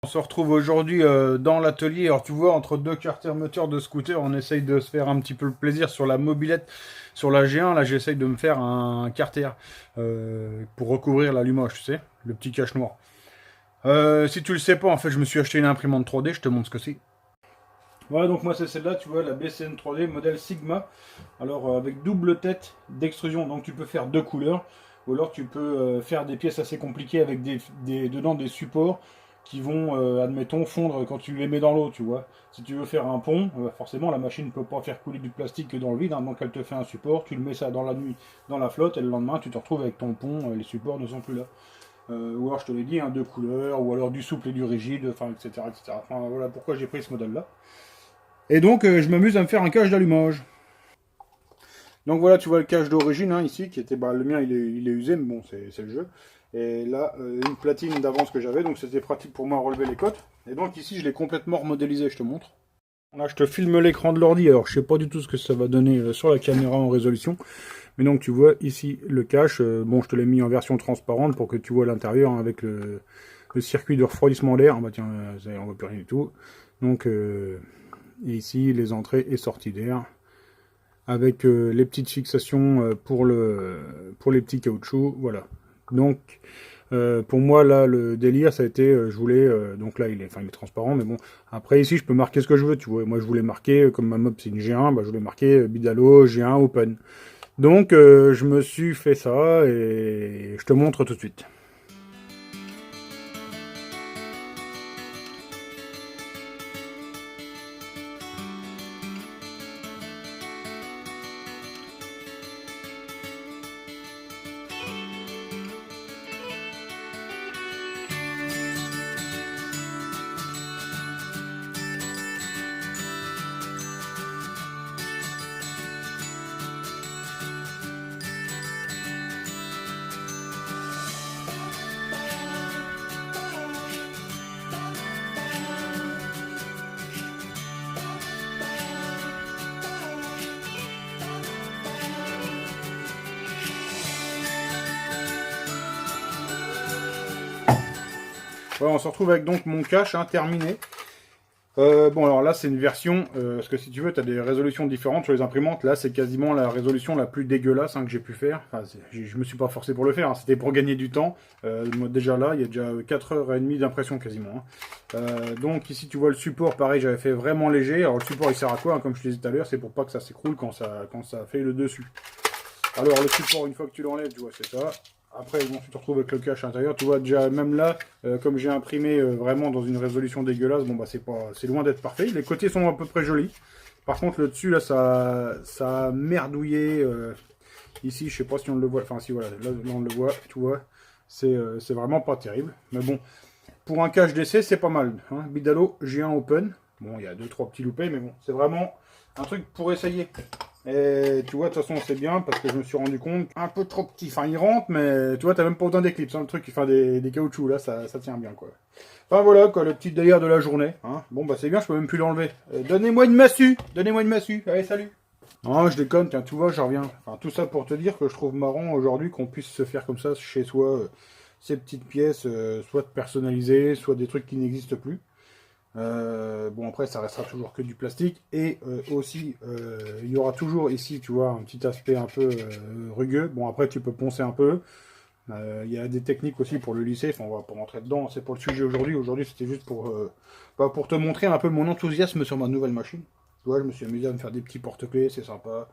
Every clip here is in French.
On se retrouve aujourd'hui dans l'atelier. Alors tu vois, entre deux carters moteurs de scooter, on essaye de se faire un petit peu le plaisir sur la mobilette. Sur la G1, là j'essaye de me faire un carter pour recouvrir l'allumage, tu sais, le petit cache noir. Si tu le sais pas, en fait je me suis acheté une imprimante 3D, je te montre ce que c'est. Voilà, donc moi c'est celle-là, tu vois, la BCN 3D modèle Sigma. Alors avec double tête d'extrusion, donc tu peux faire deux couleurs. Ou alors tu peux faire des pièces assez compliquées avec dedans des supports qui vont, admettons, fondre quand tu les mets dans l'eau, tu vois. Si tu veux faire un pont, forcément la machine ne peut pas faire couler du plastique que dans le vide, hein, donc elle te fait un support, tu le mets ça dans la nuit dans la flotte, et le lendemain tu te retrouves avec ton pont, les supports ne sont plus là. Ou alors je te l'ai dit, hein, deux couleurs, ou alors du souple et du rigide, enfin etc. etc. Enfin voilà pourquoi j'ai pris ce modèle-là. Et donc je m'amuse à me faire un cache d'allumage. Donc voilà, tu vois le cache d'origine hein, ici, qui était, le mien il est usé, mais bon, c'est le jeu. Et là, une platine d'avance que j'avais, donc c'était pratique pour moi à relever les côtes. Et donc ici, je l'ai complètement remodélisé, je te montre. Là, je te filme l'écran de l'ordi, alors je sais pas du tout ce que ça va donner sur la caméra en résolution. Mais donc tu vois ici le cache, bon je te l'ai mis en version transparente pour que tu vois l'intérieur hein, avec le circuit de refroidissement d'air. Bah tiens, on voit plus rien du tout. Donc et ici les entrées et sorties d'air avec les petites fixations pour les petits caoutchoucs, voilà. Donc pour moi là le délire ça a été je voulais donc là il est transparent mais bon après ici je peux marquer ce que je veux tu vois moi je voulais marquer comme ma mob c'est une G1 je voulais marquer Bidalo G1 Open donc je me suis fait ça et je te montre tout de suite. Voilà, on se retrouve avec donc mon cache hein, terminé. Bon alors là c'est une version, parce que si tu veux tu as des résolutions différentes sur les imprimantes, là c'est quasiment la résolution la plus dégueulasse hein, que j'ai pu faire, enfin, je me suis pas forcé pour le faire, hein. C'était pour gagner du temps, moi, déjà là il y a déjà 4h30 d'impression quasiment. Hein. Donc ici tu vois le support, pareil j'avais fait vraiment léger, alors le support il sert à quoi hein, comme je te disais tout à l'heure, c'est pour pas que ça s'écroule quand ça fait le dessus. Alors le support une fois que tu l'enlèves, tu vois c'est ça. Après, bon, tu te retrouves avec le cache à l'intérieur. Tu vois, déjà, même là, comme j'ai imprimé vraiment dans une résolution dégueulasse, bon, bah, c'est loin d'être parfait. Les côtés sont à peu près jolis. Par contre, le dessus, là, ça a merdouillé. Ici, je sais pas si on le voit. Enfin, si, voilà, là, on le voit, tu vois. C'est vraiment pas terrible. Mais bon, pour un cache d'essai, c'est pas mal. Hein. Bidalo G1 Open. Bon, il y a 2-3 petits loupés, mais bon, c'est vraiment un truc pour essayer. Et tu vois, de toute façon, c'est bien parce que je me suis rendu compte un peu trop petit. Enfin, il rentre, mais tu vois, t'as même pas besoin d'éclipse. Hein, le truc qui fait des caoutchoucs, là, ça tient bien, quoi. Enfin, voilà, quoi, le petit délire de la journée. Hein. Bon, bah, c'est bien, je peux même plus l'enlever. Donnez-moi une massue. Donnez-moi une massue. Allez, salut. Non, je déconne, tiens, tu vois, j'en reviens. Enfin, tout ça pour te dire que je trouve marrant aujourd'hui qu'on puisse se faire comme ça chez soi, ces petites pièces, soit personnalisées, soit des trucs qui n'existent plus. Bon après ça restera toujours que du plastique et aussi il y aura toujours ici tu vois un petit aspect un peu rugueux. Bon après tu peux poncer un peu. Il y a des techniques aussi pour le lisser, enfin on va pas rentrer dedans, c'est pas le sujet aujourd'hui. Aujourd'hui c'était juste pour te montrer un peu mon enthousiasme sur ma nouvelle machine. Tu vois je me suis amusé à me faire des petits porte-clés, c'est sympa.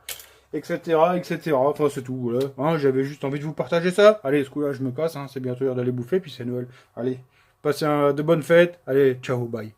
Etc. etc. Enfin c'est tout voilà. Hein, j'avais juste envie de vous partager ça. Allez ce coup là je me casse, hein, c'est bientôt l'heure d'aller bouffer puis c'est Noël. Allez, passez de bonnes fêtes, allez ciao bye.